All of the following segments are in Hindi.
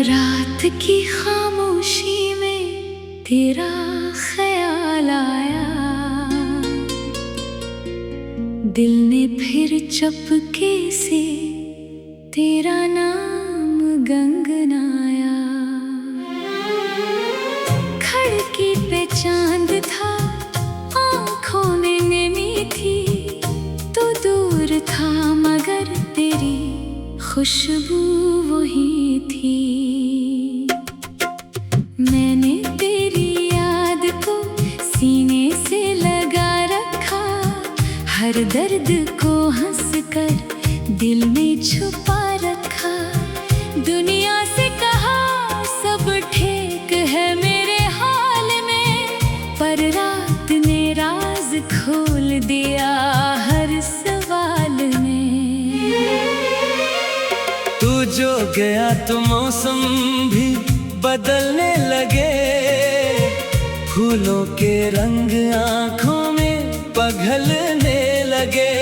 रात की खामोशी में तेरा ख्याल आया, दिल ने फिर चुपके से तेरा नाम गंगनाया। खिड़की पे चांद था, आंखों में नमी थी, तो दूर था मगर तेरी खुशबू वही थी। मैंने तेरी याद को सीने से लगा रखा, हर दर्द को हंसकर दिल में छुपा रखा। दुनिया से कहा सब ठीक है मेरे हाल में, पर रात ने राज खोल दिया हर सवाल में। तू जो गया तो मौसम भी बदलने लगे, फूलों के रंग आँखों में पिघलने लगे।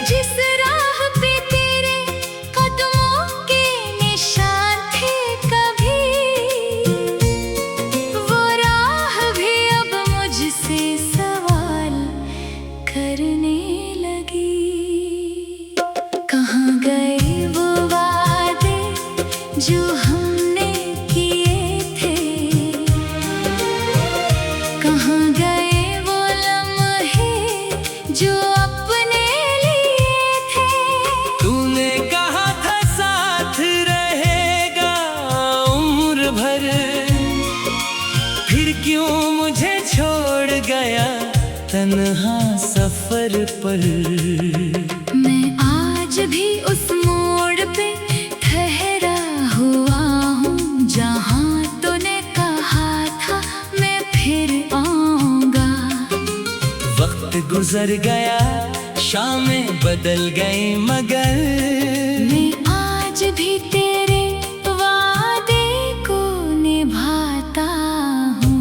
जिस राह पे तेरे कदमों के निशान थे कभी, वो राह भी अब मुझसे सवाल करने लगी। कहाँ गए वो वादे जो हमने किए थे, कहाँ गए वो लम्हे जो अपने लिए थे। तूने कहा था साथ रहेगा उम्र भर, फिर क्यों मुझे छोड़ गया तन्हा सफर पर। मैं आज भी उस मोड़ पे ठहरा हुआ हूँ, जहाँ तूने कहा था मैं फिर आऊंगा। वक्त गुजर गया, शामें बदल गई, मगर मैं आज भी तेरे वादे को निभाता हूँ।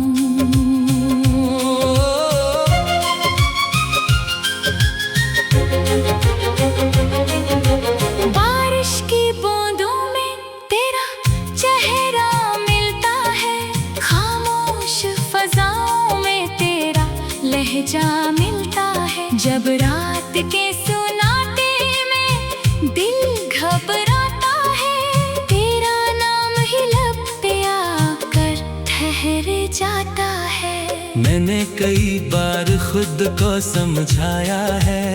बारिश की बूंदों में तेरा चेहरा मिलता है, खामोश फजाओं में तेरा लहजा मिलता है। जब रात के सुनाटे में दिल घबराता है, तेरा नाम ही लब पे आकर ठहर जाता है। मैंने कई बार खुद को समझाया है,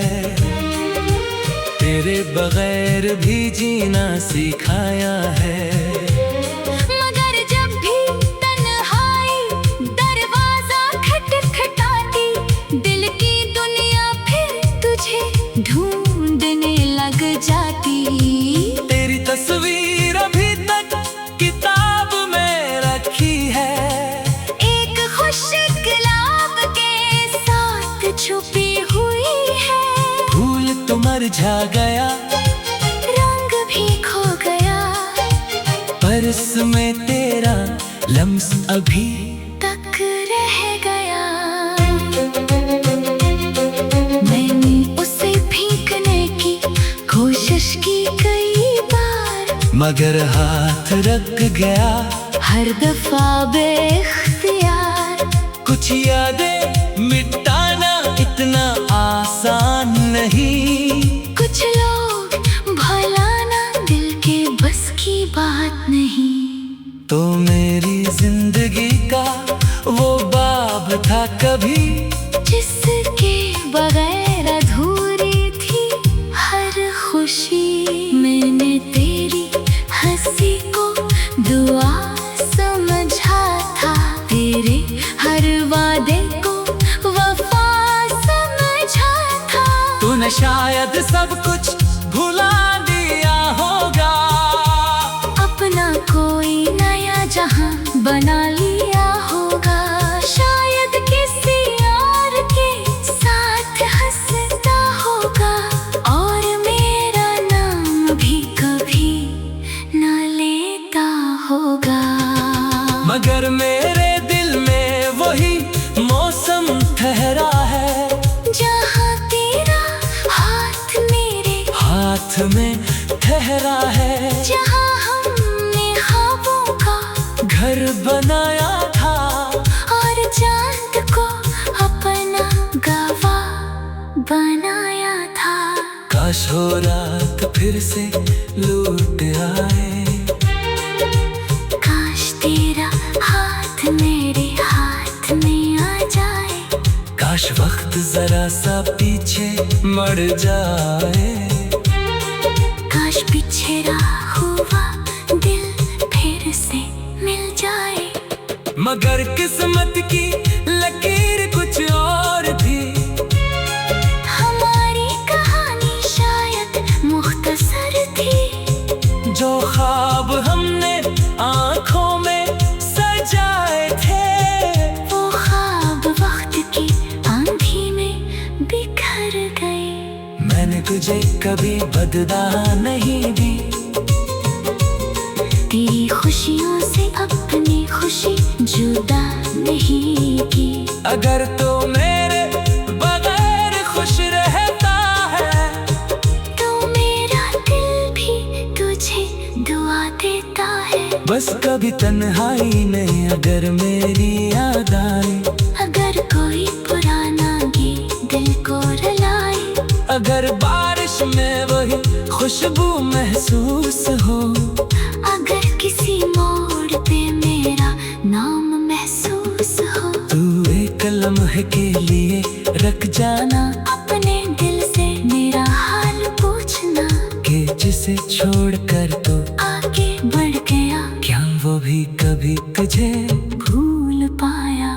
तेरे बगैर भी जीना सिखाया है। मगर जब भी तन्हाई दरवाजा खटखटाती, दिल की दुनिया फिर तुझे ढूंढने लग जाती। तेरी तस्वीर अभी तक किताब में रखी है, एक खुश गुलाब के साथ छुपी हुई है। फूल तो मुरझा गया, रंग भी खो गया, पर इसमें तेरा लम्स अभी तक रह गया। मैंने उसे भीगने की कोशिश की कई बार, मगर हाथ रख गया हर दफा बेख्तियार। कुछ यादें मिटाना इतना आसान नहीं, कुछ लोग भुलाना दिल के बस की बात नहीं। तो मेरी जिंदगी का वो बाब था कभी, जिसके बगैर अधूरी थी हर खुशी। मैंने तेरी हंसी को दुआ समझा था, तेरे हर वादे को वफा समझा था। तूने शायद सब कुछ भुला दिया होगा, अपना कोई नया जहां बना लिया होगा। शायद किसी और के साथ हंसता होगा, और मेरा नाम भी कभी न लेता होगा। मगर मेरे दिल में वही मौसम ठहरा है, जहाँ तेरा हाथ मेरे हाथ में ठहरा है। जहाँ हमने ख्वाबों का घर बनाया था और चांद को अपना गवाह बनाया था। काश हो रात फिर से लौट आए, काश तेरा हाथ मेरे हाथ में आ जाए, काश वक्त जरा सा पीछे मड़ जाए, काश पिछड़ा हुआ दिल फिर से मिल जाए। मगर किस्मत की लकीर कुछ और थी, हमारी कहानी शायद मुख्तसर थी। जो ख्वाब हमने आंखों में सजाए थे, वो ख्वाब वक्त की आंधी में बिखर गए। मैंने तुझे कभी बदला नहीं दी, तेरी खुशियों से अपनी खुशी जुदा नहीं की। अगर तो मेरे बगैर खुश रहता है, तो मेरा दिल भी तुझे दुआ देता है। बस कभी तन्हाई में अगर मेरी याद आए, अगर कोई पुराना गीत दिल को रुलाए, अगर बारिश में वही खुशबू महसूस हो, अगर किसी मोड़ पे मेरा नाम महसूस हो, तू एक लम्हे के लिए रख जाना अपने दिल से मेरा हाल पूछना, कि जिसे छोड़कर तो आगे बढ़ गया, क्या वो भी कभी तुझे भूल पाया।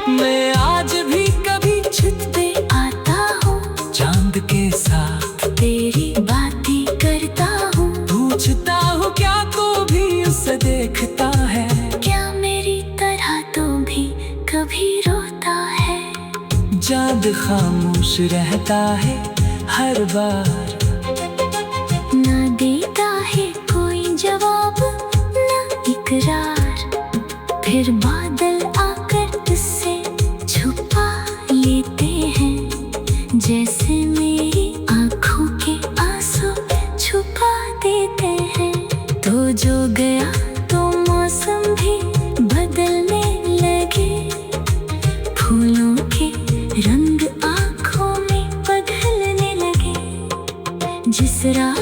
मैं आज भी कभी छत पे आता हूँ, चांद के साथ तेरी बातें करता हूँ। पूछता हूँ क्या तू भी उसे देखता है, क्या मेरी तरह तू भी कभी रोता है? चांद खामोश रहता है हर बार, ना देता है कोई जवाब ना इकरार, फिर बादल आकर तुझसे छुपा लेते हैं, जैसे मेरी आंखों के आंसू छुपा देते हैं। तो जो गया तो मौसम भी बदलने लगे, फूलों के रंग आंखों में बदलने लगे। जिस राह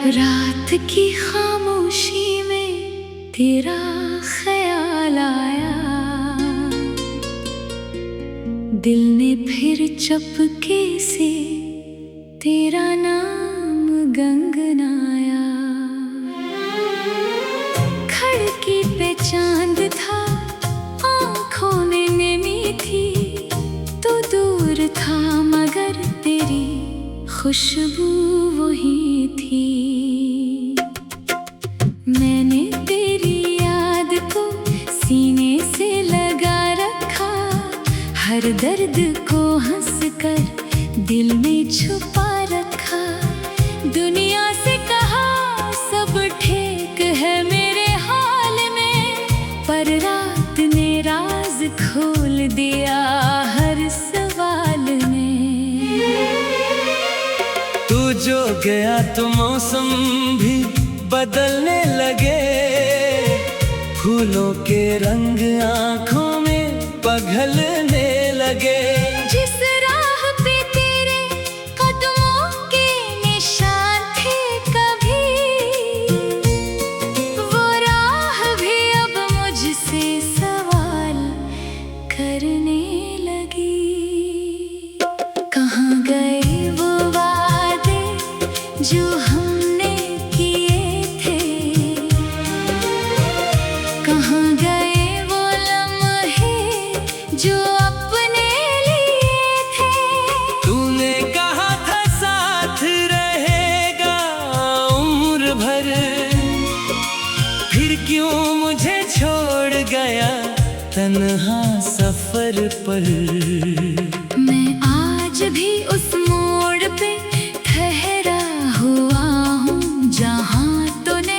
रात की खामोशी में तेरा ख्याल आया, दिल ने फिर चपके से तेरा नाम गंगनाया। खिड़की पे चांद था, आंखों में नमी थी, तो दूर था मगर तेरी खुशबू वही थी। मैंने तेरी याद को सीने से लगा रखा, हर दर्द को हंसकर दिल में छुपा रखा। दुनिया से कहा सब ठीक है मेरे हाल में, पर रात ने राज खोल दिया हर सवाल में। तू जो गया तो मौसम भी बदलने लगे, फूलों के रंग आंखों में पिघलने लगे। जिस राह पे तेरे कदमों के निशान थे कभी, वो राह भी अब मुझसे सवाल करने लगी। कहाँ गए वो वादे जो हमने किए थे, कहाँ गए वो लम्हे जो अपने लिए थे। तूने कहा था साथ रहेगा उम्र भर, फिर क्यों मुझे छोड़ गया तन्हा सफर पर। मैं आज भी उस मोड़ पे ठहरा हुआ हूँ, जहाँ तूने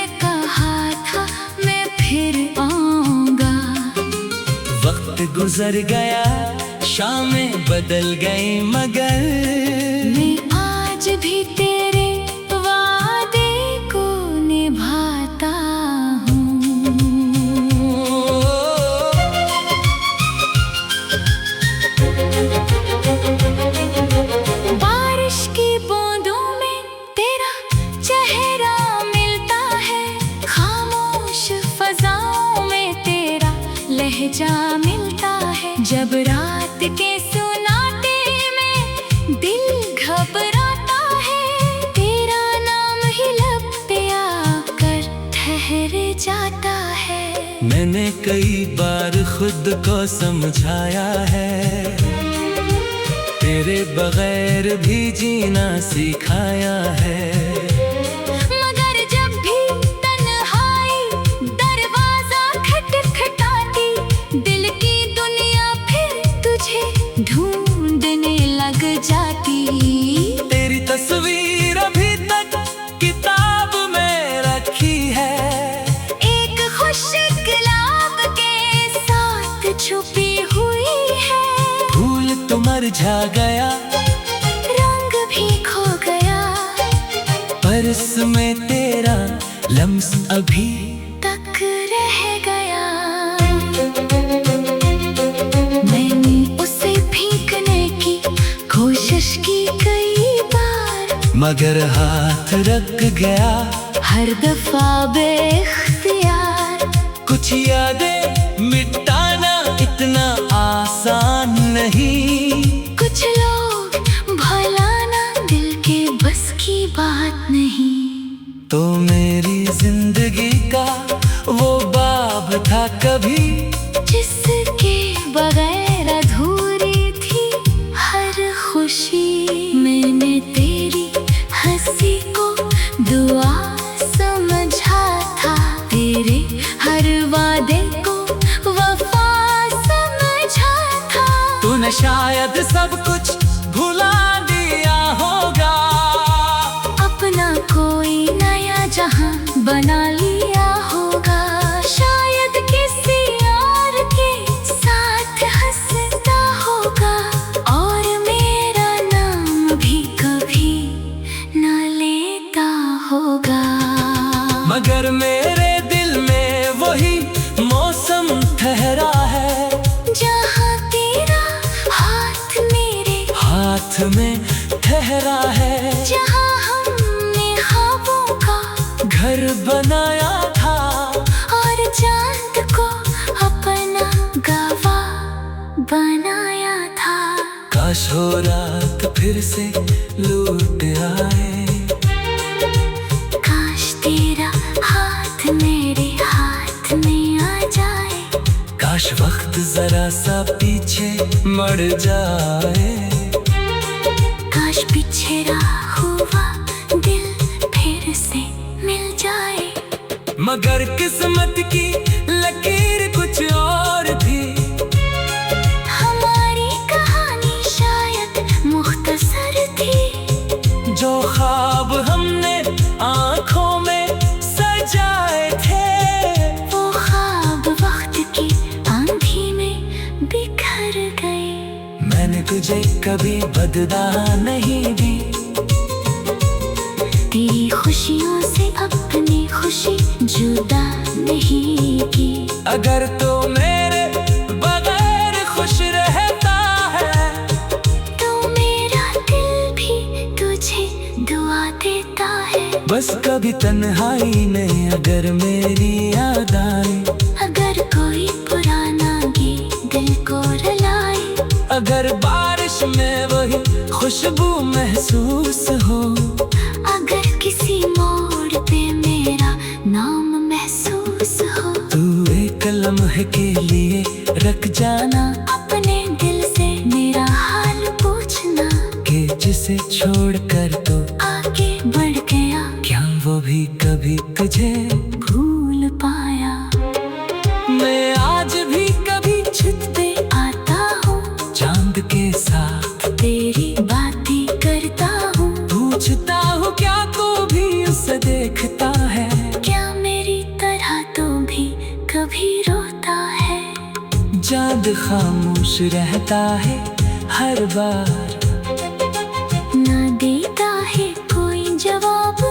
गुजर गया, शामें बदल गई, मगर मैं आज भी तेरे वादे को निभाता हूँ। बारिश की बूंदों में तेरा चेहरा मिलता है, खामोश फजाओं में तेरा लहजा मिलता है। जब रात के सुनाते में दिल घबराता है, तेरा नाम ही लब पे आकर ठहर जाता है। मैंने कई बार खुद को समझाया है, तेरे बगैर भी जीना सिखाया है। मगर जब भी तन्हाई दरवाजा खटखटाती, दिल की दुनिया फिर तुझे ढूंढने लग जाती। तेरी तस्वीर अभी तक किताब में रखी है, एक खुश गुलाब के साथ छुपी हुई है। फूल तो मुरझा गया, रंग भी खो गया, पर इसमें तेरा लम्स अभी तक रह गया। मैंने उसे भीगने की कोशिश की कई बार, मगर हाथ रख गया हर दफा बेख्तियार। कुछ यादें मिटाना इतना आसान नहीं, कुछ लोग भुलाना दिल के बस की बात नहीं। तो मेरी जिंदगी का वो बाब था कभी, जिसके बगैर अधूरी थी हर खुशी। मैंने तेरी हंसी को दुआ समझा था, तेरे हर वादे को वफा समझा था। तूने शायद सब कुछ भुला दिया होगा, अपना कोई नया जहां बना लिया होगा। शायद किसी और के साथ हंसता होगा, और मेरा नाम भी कभी न लेता होगा। मगर मेरे दिल में वही मौसम ठहरा है, जहां तेरा हाथ मेरे हाथ में ठहरा है। जहां हमने ख्वाबों का घर बनाया था, और चांद को अपना गवाह बनाया था। काश हो रात फिर से लौट आए, काश तेरा हाथ मेरे हाथ में आ जाए। काश वक्त जरा सा पीछे मड़ जाए, काश पिछड़ा हुआ दिल फिर से मिल जाए। मगर किस्मत की लकीर कुछ और थी, हमारी कहानी शायद मुख्तसर थी। जो ख्वाब हमने आँखों में सजाए थे, वो ख्वाब वक्त की आंधी में बिखर गए। मैंने तुझे कभी बदला नहीं दी, तेरी खुशियों से अपनी खुशी जुदा नहीं की। अगर तो मेरे बगैर खुश रहता है, तो मेरा दिल भी तुझे दुआ देता है। बस कभी तन्हाई में अगर मेरी याद आए, अगर कोई पुराना गीत दिल को रुलाए, अगर बारिश में वही खुशबू महसूस हो, अगर किसी मोड़ पे मेरा नाम महसूस हो, तू एक लम्हे के लिए रख जाना अपने दिल से मेरा हाल पूछना। कि जिसे छोड़कर तो आगे बढ़ गया, क्या वो भी कभी तुझे भूल पाया। मैं आज भी कभी छत पे आता हूँ, चांद के साथ तेरी बातें करता हूँ। पूछता हूँ क्या तू भी उसे देखता है, क्या मेरी तरह तू भी कभी रोता है? चांद खामोश रहता है हर बार। ना देता है कोई जवाब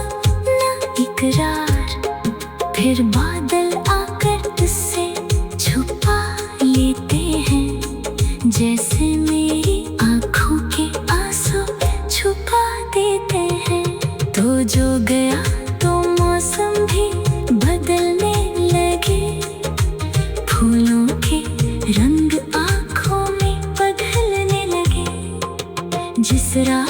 ना इकरार, फिर बादल आकर तुझसे छुपा लेते हैं, जैसे मेरी आँखों के आंसू छुपा देते हैं। तो जो गया तो मौसम भी बदलने लगे, फूलों के रंग आँखों में बदलने लगे। जिस राह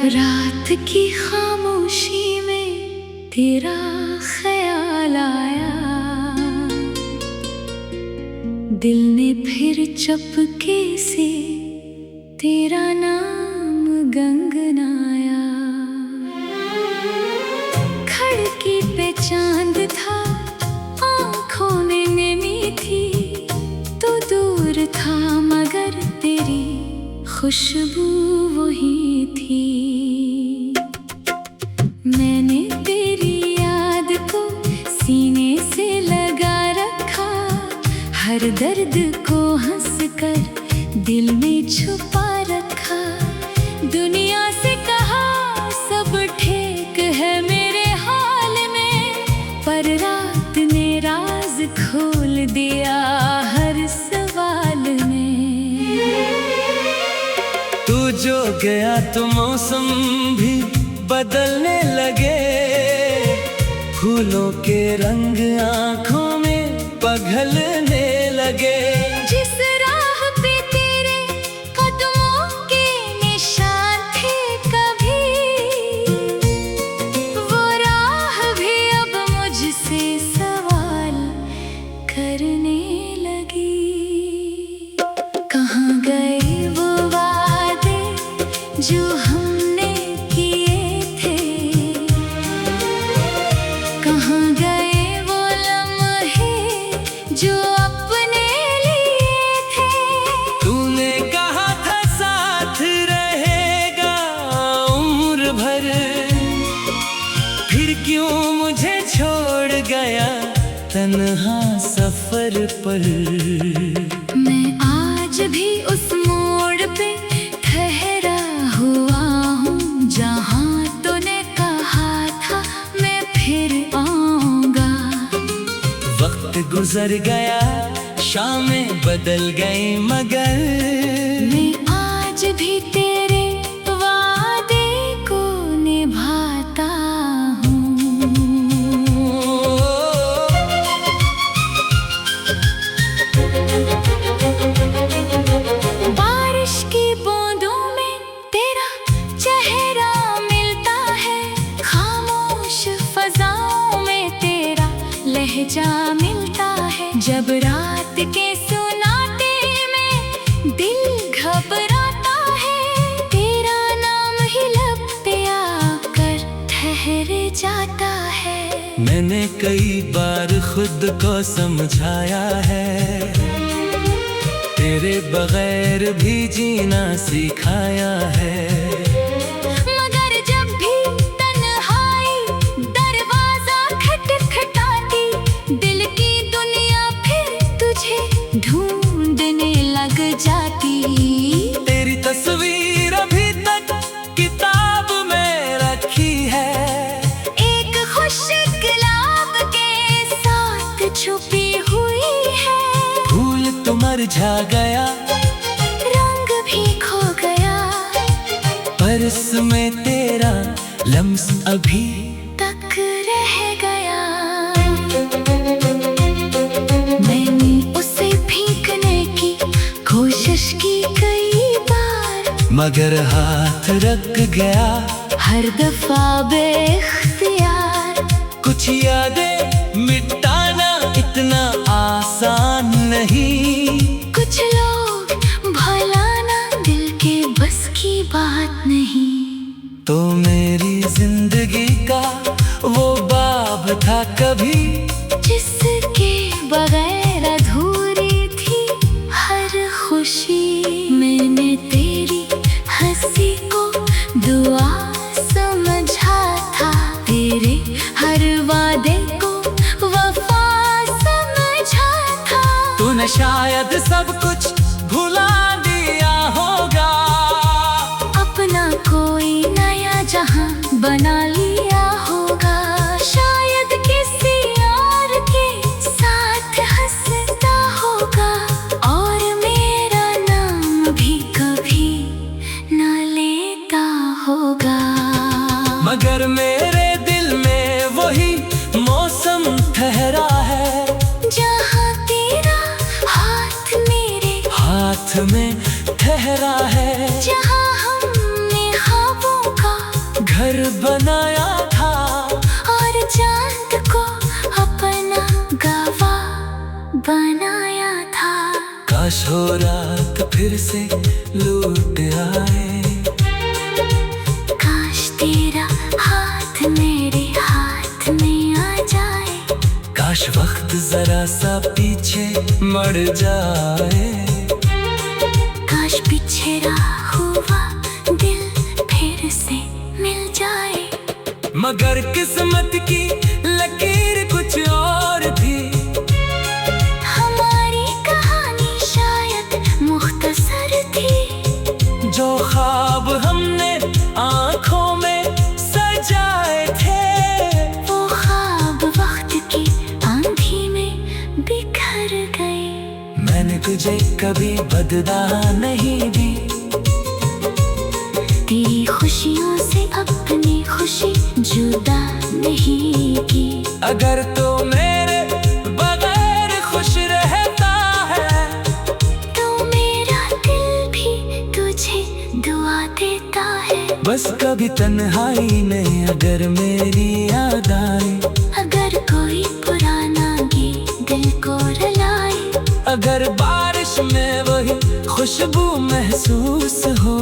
रात की खामोशी में तेरा ख्याल आया, दिल ने फिर चपके से तेरा नाम गंगनाया। खिड़की पे चांद था, आँखों में नमी थी, तो दूर था मगर तेरी खुशबू वही थी। मैंने तेरी याद को सीने से लगा रखा, हर दर्द को हंसकर दिल में छुपा रखा। दुनिया से कहा सब ठीक है मेरे हाल में, पर रात ने राज खोल दिया हर सवाल में। तू जो गया तो मौसम भी बदलने लगे, फूलों के रंग आँखों में पिघलने लगे। जिस राह पे तेरे कदमों के निशान थे कभी, वो राह भी अब मुझसे सवाल करने लगी। कहाँ गए वो वादे जो हमने किए थे, कहाँ गए वो लम्हे जो अपने लिए थे। तूने कहा था साथ रहेगा उम्र भर, फिर क्यों मुझे छोड़ गया तन्हा सफर पर। मैं आज भी उस मोड़ पे ठहरा हुआ हूँ, जहाँ तूने कहा था मैं फिर आऊँगा। वक्त गुजर गया, शामें बदल गई, मगर मैं आज भी तेरे वादे को निभाता हूँ। बारिश की बूंदों में तेरा चेहरा मिलता है, खामोश फजाओं में तेरा लहजा मिलता है। जब रात के सुनाटे में दिल घबराता है, तेरा नाम ही लब पे आकर ठहर जाता है। मैंने कई बार खुद को समझाया है, तेरे बगैर भी जीना सिखाया है। मगर जब भी तन्हाई दरवाजा खटखटाती, दिल की दुनिया फिर तुझे ढूंढने लग जाती। तेरी तस्वीर अभी तक किताब में रखी है, एक खुश गुलाब के साथ छुपी हुई है। फूल तो मुरझा गया, रंग भी खो गया, पर्स में तेरा लम्स अभी तक रह गया। मैंने उसे फेंकने की कोशिश की कई बार, मगर हाथ रख गया हर दफा बेख्तियार। कुछ यादें मिटाना इतना आसान नहीं, कुछ लोग भुलाना दिल के बस की बात नहीं। तो मेरी जिंदगी का वो बाब था कभी जिसके बगैर दुआ समझा था, तेरे हर वादे को वफा समझा था। तूने शायद सब कुछ भुला दिया होगा, अपना कोई नया जहां बना लिया होगा। शायद किसी और के साथ हंसता होगा, और मेरा नाम भी कभी न लेता होगा। मगर मेरे दिल में वही मौसम ठहरा है, जहां तेरा हाथ मेरे हाथ में ठहरा है। जहां हमने ख्वाबों का घर बनाया था, और चांद को अपना गवाह बनाया था। काश हो रात फिर से लौट आए, काश तेरा हाथ मेरे हाथ में आ जाए। काश वक्त जरा सा पीछे मड़ जाए, काश पिछड़ा हुआ दिल फिर से मिल जाए। मगर किस्मत की लकीर कुछ और थी। हमारी कहानी शायद मुख्तसर थी, जो ख्वाब हमने आँखों में सजाए थे, वो ख्वाब वक्त की आंधी में बिखर गए। मैंने तुझे कभी बदला नहीं दी, तेरी खुशियों से अपनी खुशी जुदा नहीं की। अगर तो मेरे बगैर खुश रहता है, तो मेरा दिल भी तुझे दुआ देता है। बस कभी तन्हाई में अगर मेरी याद आए, अगर कोई पुराना गीत दिल को रुलाए, अगर बारिश में वही खुशबू महसूस हो,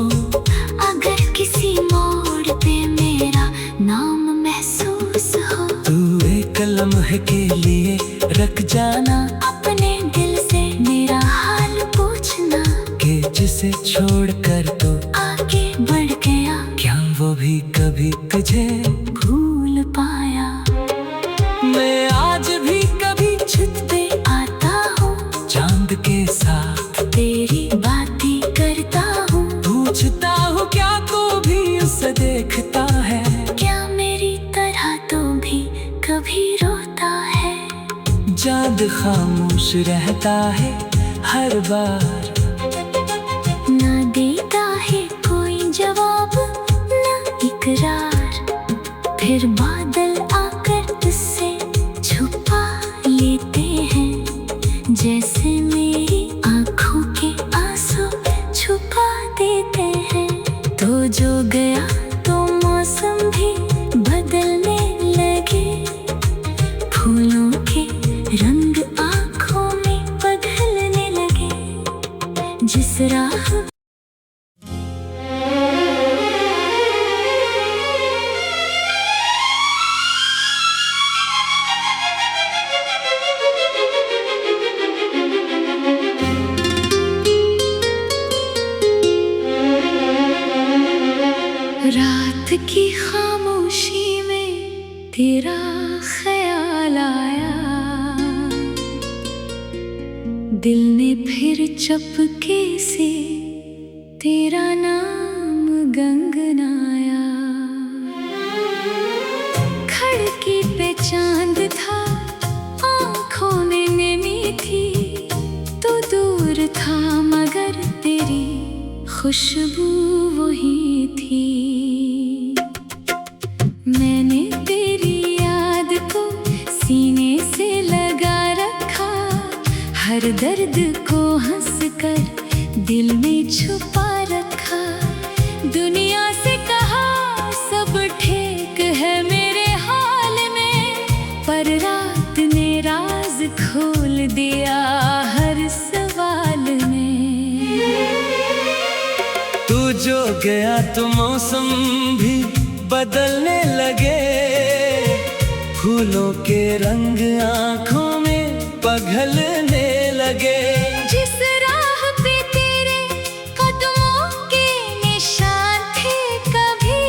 अगर किसी मोड़ पे मेरा नाम महसूस हो, तू एक लम्हे के लिए रख जाना, अपने दिल से मेरा हाल पूछना। कि जिसे छोड़कर तो आगे बढ़ गया, क्या वो भी कभी तुझे भूल पाया। मैं आज भी कभी छत पे आता हूँ, चांद के साथ तेरी बातें करता हूँ। पूछता हूँ क्या तू भी उसे देखता है, क्या मेरी तरह तू भी कभी रोता है? चांद खामोश रहता है हर बार, ना देता है कोई जवाब ना इकरार। फिर बादल आकर उससे छुपा लेते हैं, जैसे मेरी आंखों के आंसू छुपा देते हैं। तो जो गया तो मौसम भी बदलने लगे, फूलों के रंग आंखों में बदलने लगे। जिस राह रात की खामोशी में तेरा ख्याल आया, दिल ने फिर चपके से तेरा नाम गंगनाया। खिड़की पे चांद था, आंखों में नमी थी, तो दूर था मगर तेरी खुशबू वही थी। मैंने तेरी याद को सीने से लगा रखा, हर दर्द को हंसकर दिल में छुपा रखा। दुनिया से कहा सब ठीक है मेरे हाल में, पर रात ने राज खोल दिया हर सवाल में। तू जो गया तो मौसम भी बदलने लगे, फूलों के रंग आँखों में पिघलने लगे। जिस राह पे तेरे कदमों के निशान थे, कभी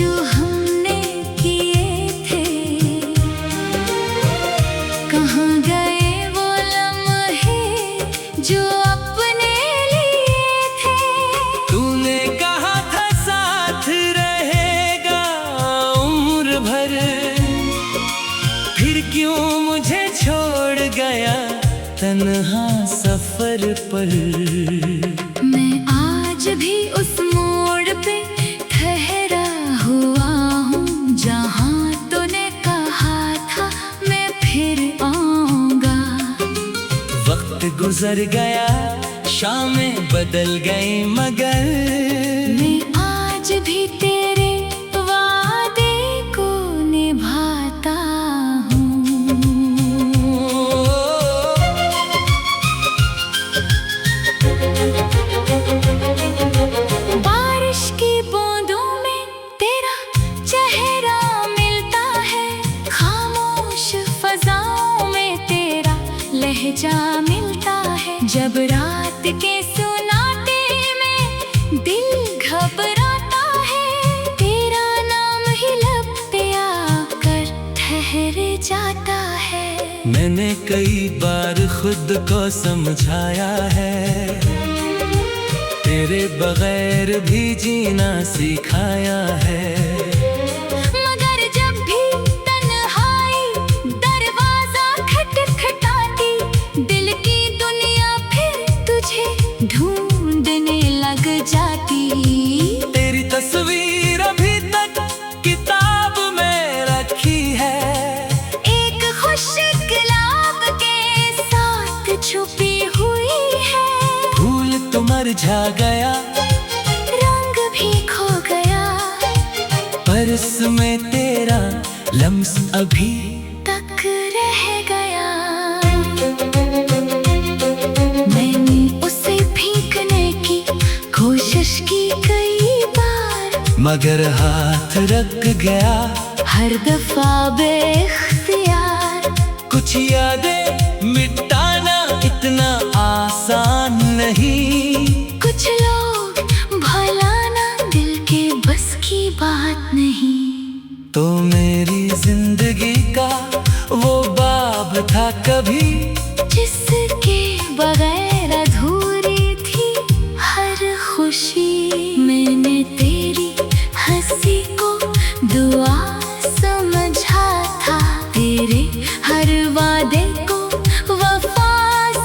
जो हमने किए थे, कहाँ गए वो लम्हे जो अपने लिए थे। तूने कहा था साथ रहेगा उम्र भर, फिर क्यों मुझे छोड़ गया तन्हा सफर पर। मैं आज भी उस मोड़ पे ठहरा हुआ हूँ, जहाँ तूने कहा था मैं फिर आऊंगा। वक्त गुजर गया, शामें बदल गई, मगर मैं आज भी तेरे वादे को निभाता हूँ। बारिश की बूंदों में तेरा चेहरा मिलता है, खामोश फजाओं में तेरा लहजा मिलता है। जब रात के सुनाटे में दिल घबराता है, तेरा नाम ही लब पे आकर ठहर जाता है। मैंने कई बार खुद को समझाया है, तेरे बगैर भी जीना सिखाया है। मगर जब भी तन्हाई दरवाजा खटखटाती, दिल की दुनिया फिर तुझे ढूंढने लग जाती। तेरी तस्वीर अभी तक किताब में रखी है, एक खुश गुलाब के साथ छुपी हुई है। फूल तो मुरझा गया, रंग भी खो गया, पर इसमें तेरा लम्स अभी तक रह गया। मैंने उसे भीगने की कोशिश की कई बार, मगर हाथ रख गया हर दफा बेख्तियार। कुछ यादें मिटाना इतना आसान नहीं, कुछ लोग भुलाना दिल के बस की बात नहीं। तो मेरी जिंदगी का वो बाब था कभी, जिसके बगैर अधूरी थी हर खुशी। मैंने तेरी हंसी को दुआ समझा था, तेरे हर वादे को वफा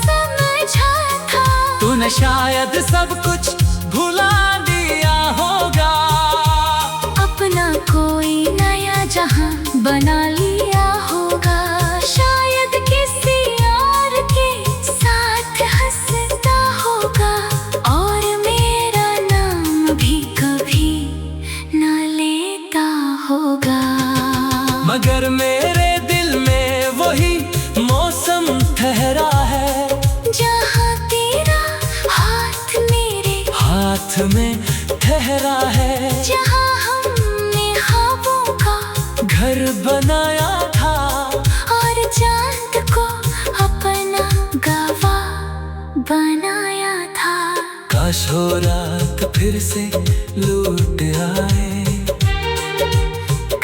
समझा था। तूने शायद सब कुछ भुला दिया होगा, अपना कोई नया जहां बना लिया होगा। शायद किसी और के साथ हंसता होगा, और मेरा नाम भी कभी न लेता होगा। मगर मेरे दिल में वही मौसम ठहरा है, जहाँ तेरा हाथ मेरे हाथ में ठहरा है। जहाँ हमने ख्वाबों का घर बनाया था, और चांद को अपना गवाह बनाया था। काश हो रात फिर से लौट आए,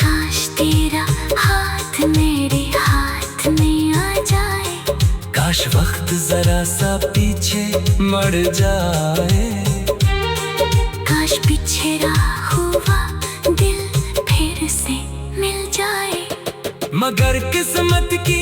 काश तेरा हाथ मेरे हाथ में आ जाए। काश वक्त जरा सा पीछे मड़ जाए, काश पिछड़ा हुआ दिल फिर से मिल जाए। मगर किस्मत की